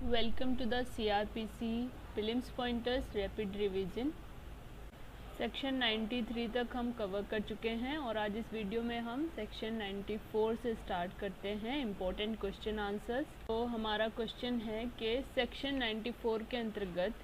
Welcome to the CRPC prelims pointers rapid revision. Section 93 तक हम cover कर चुके हैं और आज इस वीडियो में हम सेक्शन 94 से स्टार्ट करते हैं इम्पोर्टेंट क्वेश्चन आंसर्स। तो हमारा क्वेश्चन है कि सेक्शन 94 के अंतर्गत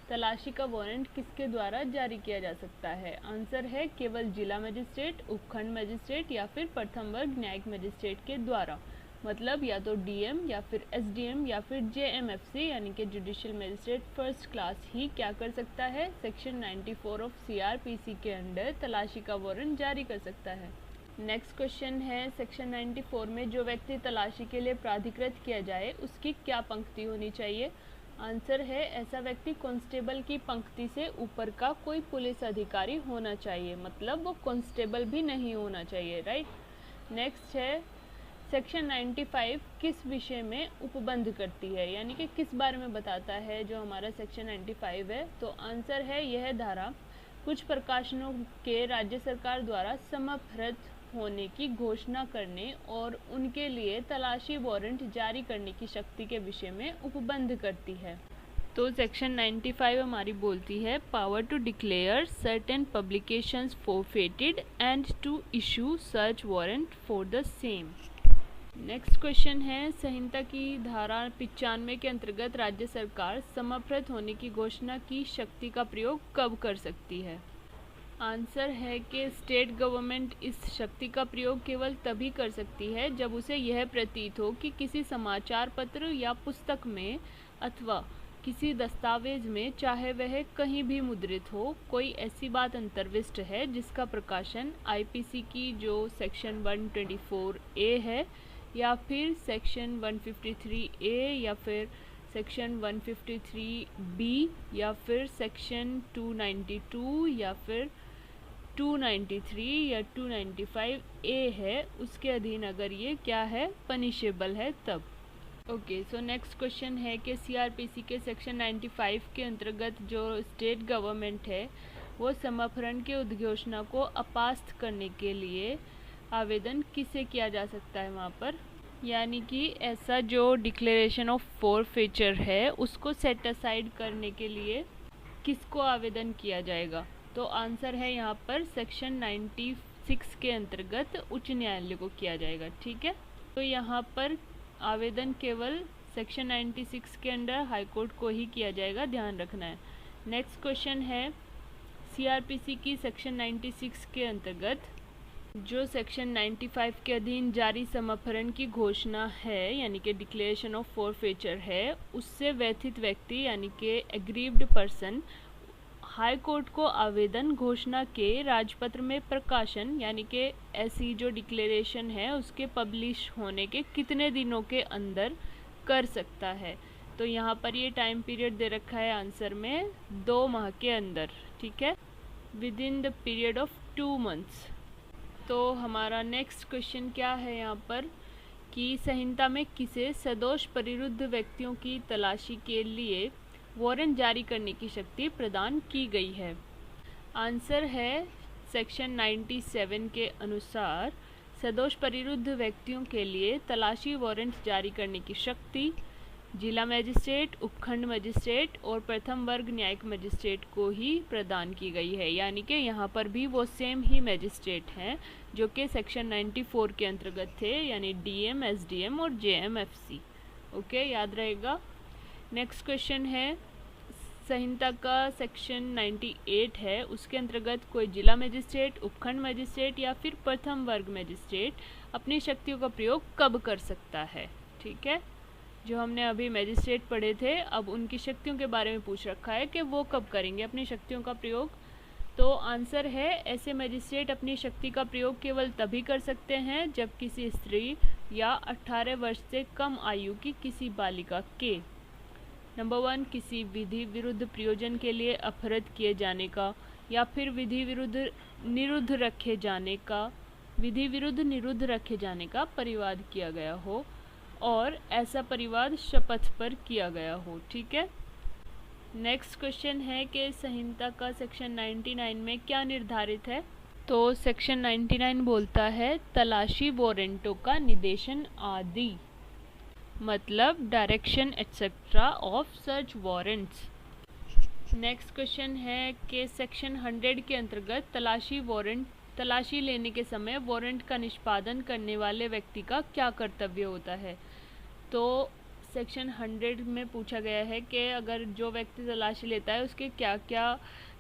तलाशी का वारंट किसके द्वारा जारी किया जा सकता है। आंसर है केवल जिला मजिस्ट्रेट, उपखंड मजिस्ट्रेट या फिर प्रथम वर्ग न्यायिक मजिस्ट्रेट के द्वारा। मतलब या तो डीएम या फिर एसडीएम या फिर जेएमएफसी यानी कि जुडिशियल मजिस्ट्रेट फर्स्ट क्लास ही क्या कर सकता है, सेक्शन 94 ऑफ सीआरपीसी के अंडर तलाशी का वारंट जारी कर सकता है। नेक्स्ट क्वेश्चन है, सेक्शन 94 में जो व्यक्ति तलाशी के लिए प्राधिकृत किया जाए उसकी क्या पंक्ति होनी चाहिए। आंसर है ऐसा व्यक्ति कांस्टेबल की पंक्ति से ऊपर का कोई पुलिस अधिकारी होना चाहिए, मतलब वो कांस्टेबल भी नहीं होना चाहिए, राइट। नेक्स्ट है, सेक्शन 95 किस विषय में उपबंध करती है, यानी कि किस बारे में बताता है जो हमारा सेक्शन 95 है। तो आंसर है यह धारा कुछ प्रकाशनों के राज्य सरकार द्वारा समाप्त होने की घोषणा करने और उनके लिए तलाशी वारंट जारी करने की शक्ति के विषय में उपबंध करती है। तो सेक्शन 95 हमारी बोलती है power to declare certain publications forfeited and to issue search warrant for the same. Next question है, संहिता की धारा 95 के अंतर्गत राज्य सरकार समाप्त होने की घोषणा की शक्ति का प्रयोग कब कर सकती है। आंसर है कि स्टेट गवर्नमेंट इस शक्ति का प्रयोग केवल तभी कर सकती है जब उसे यह प्रतीत हो कि किसी समाचार पत्र या पुस्तक में अथवा किसी दस्तावेज में, चाहे वह कहीं भी मुद्रित हो, कोई ऐसी बात अंतर्विष्ट है जिसका प्रकाशन आईपीसी की जो सेक्शन 124A है या फिर सेक्शन 153A या फिर सेक्शन 153B या फिर सेक्शन 292 या फिर 293 या 295A है, उसके अधीन अगर ये क्या है, पनिशेबल है तब। ओके, सो नेक्स्ट क्वेश्चन है कि सीआरपीसी के सेक्शन 95 के अंतर्गत जो स्टेट गवर्नमेंट है वो समापन के उद्घोषणा को अपास्त करने के लिए आवेदन किसे किया जा सकता है वहाँ पर, यानी कि ऐसा जो डिक्लेरेशन ऑफ फॉरफीचर है उसको सेट असाइड करने के लिए किसको आवेदन किया जाएगा। तो आंसर है यहाँ पर सेक्शन 96 के अंतर्गत उच्च न्यायालय को किया जाएगा, ठीक है। तो यहाँ पर आवेदन केवल सेक्शन 96 के अंडर हाई कोर्ट को ही किया जाएगा, ध्यान रखना है। नेक्स्ट क्वेश्चन है, सीआरपीसी की सेक्शन 96 के अंतर्गत जो सेक्शन 95 के अधीन जारी समापन की घोषणा है यानी कि डिक्लेरेशन ऑफ फॉरफीचर है, उससे व्यथित व्यक्ति यानी कि एग्रीव्ड पर्सन हाई कोर्ट को आवेदन घोषणा के राजपत्र में प्रकाशन यानी कि ऐसी जो डिक्लेरेशन है उसके पब्लिश होने के कितने दिनों के अंदर कर सकता है। तो यहाँ पर ये टाइम पीरियड दे रखा है आंसर में 2 माह के अंदर, ठीक है, with in the period of 2 months. तो हमारा नेक्स्ट क्वेश्चन क्या है यहाँ पर कि संहिता में किसे सदोष परिरुद्ध व्यक्तियों की तलाशी के लिए वारंट जारी करने की शक्ति प्रदान की गई है। आंसर है सेक्शन 97 के अनुसार सदोष परिरुद्ध व्यक्तियों के लिए तलाशी वारंट जारी करने की शक्ति जिला मजिस्ट्रेट, उपखंड मजिस्ट्रेट और प्रथम वर्ग न्यायिक मजिस्ट्रेट को ही प्रदान की गई है, यानी कि यहाँ पर भी वो सेम ही मजिस्ट्रेट हैं जो कि सेक्शन 94 के अंतर्गत थे, यानी डीएम, एसडीएम और जेएमएफसी। ओके, याद रहेगा। नेक्स्ट क्वेश्चन है, संहिता का सेक्शन 98 है, उसके अंतर्गत कोई जिला मजिस्ट्रेट, उपखंड मजिस्ट्रेट या फिर प्रथम वर्ग मजिस्ट्रेट अपनी शक्तियों का प्रयोग कब कर सकता है, ठीक है। जो हमने अभी मजिस्ट्रेट पढ़े थे, अब उनकी शक्तियों के बारे में पूछ रखा है कि वो कब करेंगे अपनी शक्तियों का प्रयोग। तो आंसर है ऐसे मजिस्ट्रेट अपनी शक्ति का प्रयोग केवल तभी कर सकते हैं जब किसी स्त्री या 18 वर्ष से कम आयु की किसी बालिका के नंबर 1 किसी विधि विरुद्ध प्रयोजन के लिए अपहृत किए जाने का या फिर विधि विरुद्ध निरुद्ध रखे जाने का परिवाद किया गया हो और ऐसा परिवाद शपथ पर किया गया हो, ठीक है। नेक्स्ट क्वेश्चन है कि संहिता का सेक्शन 99 में क्या निर्धारित है। तो सेक्शन 99 बोलता है तलाशी वारंटों का निर्देशन आदि। मतलब direction etcetera of search warrants. Next question है कि सेक्शन 100 के अंतर्गत तलाशी लेने के समय वारंट का निष्पादन करने वाले व्यक्ति का क्या कर्तव्य होता है। तो सेक्शन 100 में पूछा गया है कि अगर जो व्यक्ति तलाशी लेता है उसके क्या क्या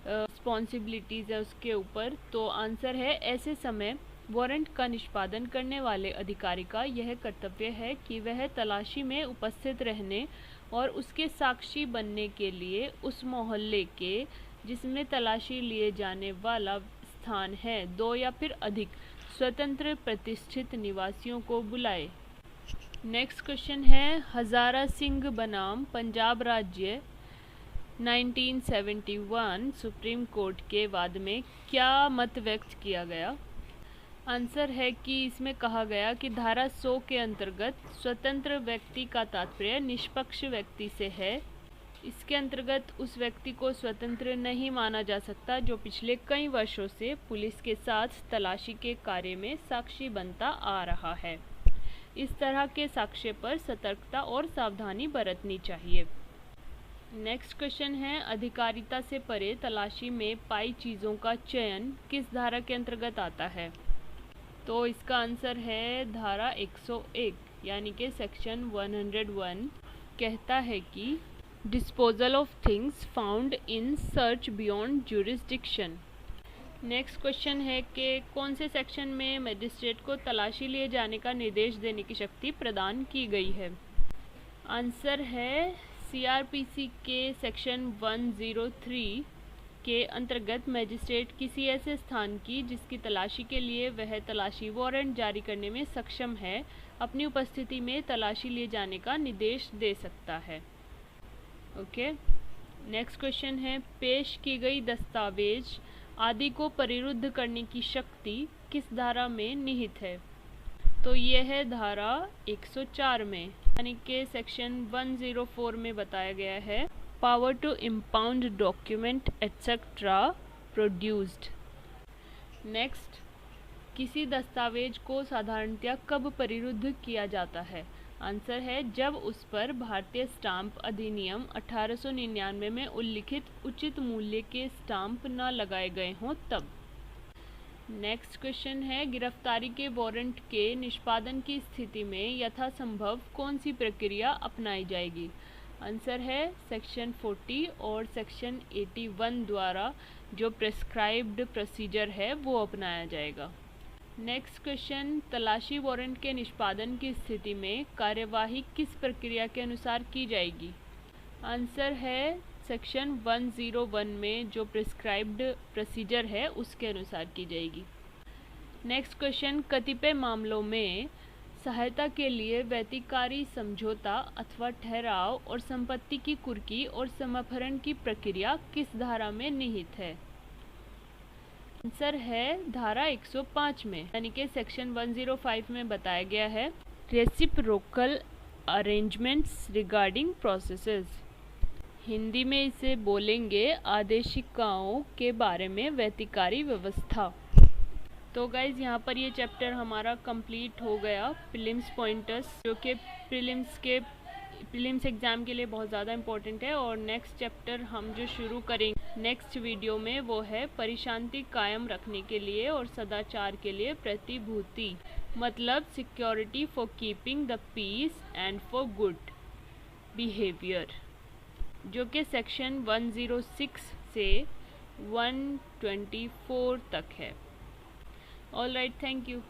रिस्पॉन्सिबिलिटीज़ है उसके ऊपर। तो आंसर है, ऐसे समय वारंट का निष्पादन करने वाले अधिकारी का यह कर्तव्य है कि वह तलाशी में उपस्थित रहने और उसके साक्षी बनने के लिए उस मोहल्ले के जिसमें तलाशी लिए जाने वाला स्थान है 2 या फिर अधिक स्वतंत्र प्रतिष्ठित निवासियों को बुलाए। नेक्स्ट क्वेश्चन है, हजारा सिंह बनाम पंजाब राज्य 1971 सुप्रीम कोर्ट के वाद में क्या मत व्यक्त किया गया। आंसर है कि इसमें कहा गया कि धारा 100 के अंतर्गत स्वतंत्र व्यक्ति का तात्पर्य निष्पक्ष व्यक्ति से है। इसके अंतर्गत उस व्यक्ति को स्वतंत्र नहीं माना जा सकता जो पिछले कई वर्षों से पुलिस के साथ तलाशी के कार्य में साक्षी बनता आ रहा है। इस तरह के साक्ष्य पर सतर्कता और सावधानी बरतनी चाहिए। नेक्स्ट क्वेश्चन है, अधिकारिता से परे तलाशी में पाई चीज़ों का चयन किस धारा के अंतर्गत आता है। तो इसका आंसर है धारा 101 यानी कि सेक्शन 101 कहता है कि disposal of things found in search beyond jurisdiction. Next question है कि कौन से सेक्शन में मजिस्ट्रेट को तलाशी लिए जाने का निर्देश देने की शक्ति प्रदान की गई है। आंसर है सीआरपीसी के सेक्शन 103 के अंतर्गत मजिस्ट्रेट किसी ऐसे स्थान की जिसकी तलाशी के लिए वह तलाशी वारंट जारी करने में सक्षम है अपनी उपस्थिति में तलाशी लिए जाने का निर्देश दे सकता है। ओके, नेक्स्ट क्वेश्चन है, पेश की गई दस्तावेज आदि को परिरुद्ध करने की शक्ति किस धारा में निहित है। तो यह है धारा 104 में यानी कि सेक्शन 104 में बताया गया है, power to impound document etcetera produced. Next, किसी दस्तावेज को साधारणतया कब परिरुद्ध किया जाता है। आंसर है, जब उस पर भारतीय स्टाम्प अधिनियम 1899 में उल्लिखित उचित मूल्य के स्टाम्प न लगाए गए हों तब। नेक्स्ट क्वेश्चन है, गिरफ्तारी के वारंट के निष्पादन की स्थिति में यथासंभव कौन सी प्रक्रिया अपनाई जाएगी। आंसर है, सेक्शन 40 और सेक्शन 81 द्वारा जो प्रेस्क्राइब्ड प्रोसीजर है वो अपनाया जाएगा। नेक्स्ट क्वेश्चन, तलाशी वारंट के निष्पादन की स्थिति में कार्यवाही किस प्रक्रिया के अनुसार की जाएगी। आंसर है, सेक्शन 101 में जो प्रेस्क्राइब्ड प्रोसीजर है उसके अनुसार की जाएगी। नेक्स्ट क्वेश्चन, कतिपय मामलों में सहायता के लिए वैतिकारी समझौता अथवा ठहराव और संपत्ति की कुर्की और समापहरण की प्रक्रिया किस धारा में निहित है। आंसर है, धारा 105 में यानी कि सेक्शन 105 में बताया गया है, reciprocal arrangements regarding processes. Hindi में इसे बोलेंगे आदेशिकाओं के बारे में वैतिकारी व्यवस्था। तो गाइज़ यहाँ पर ये चैप्टर हमारा कंप्लीट हो गया, प्रीलिम्स पॉइंटर्स, जो कि प्रीलिम्स एग्ज़ाम के लिए बहुत ज़्यादा इम्पोर्टेंट है। और नेक्स्ट चैप्टर हम जो शुरू करेंगे नेक्स्ट वीडियो में वो है परिशांति कायम रखने के लिए और सदाचार के लिए प्रतिभूति, मतलब security for keeping the peace and for good behaviour, जो कि सेक्शन 106 से 124 तक है। All right, thank you.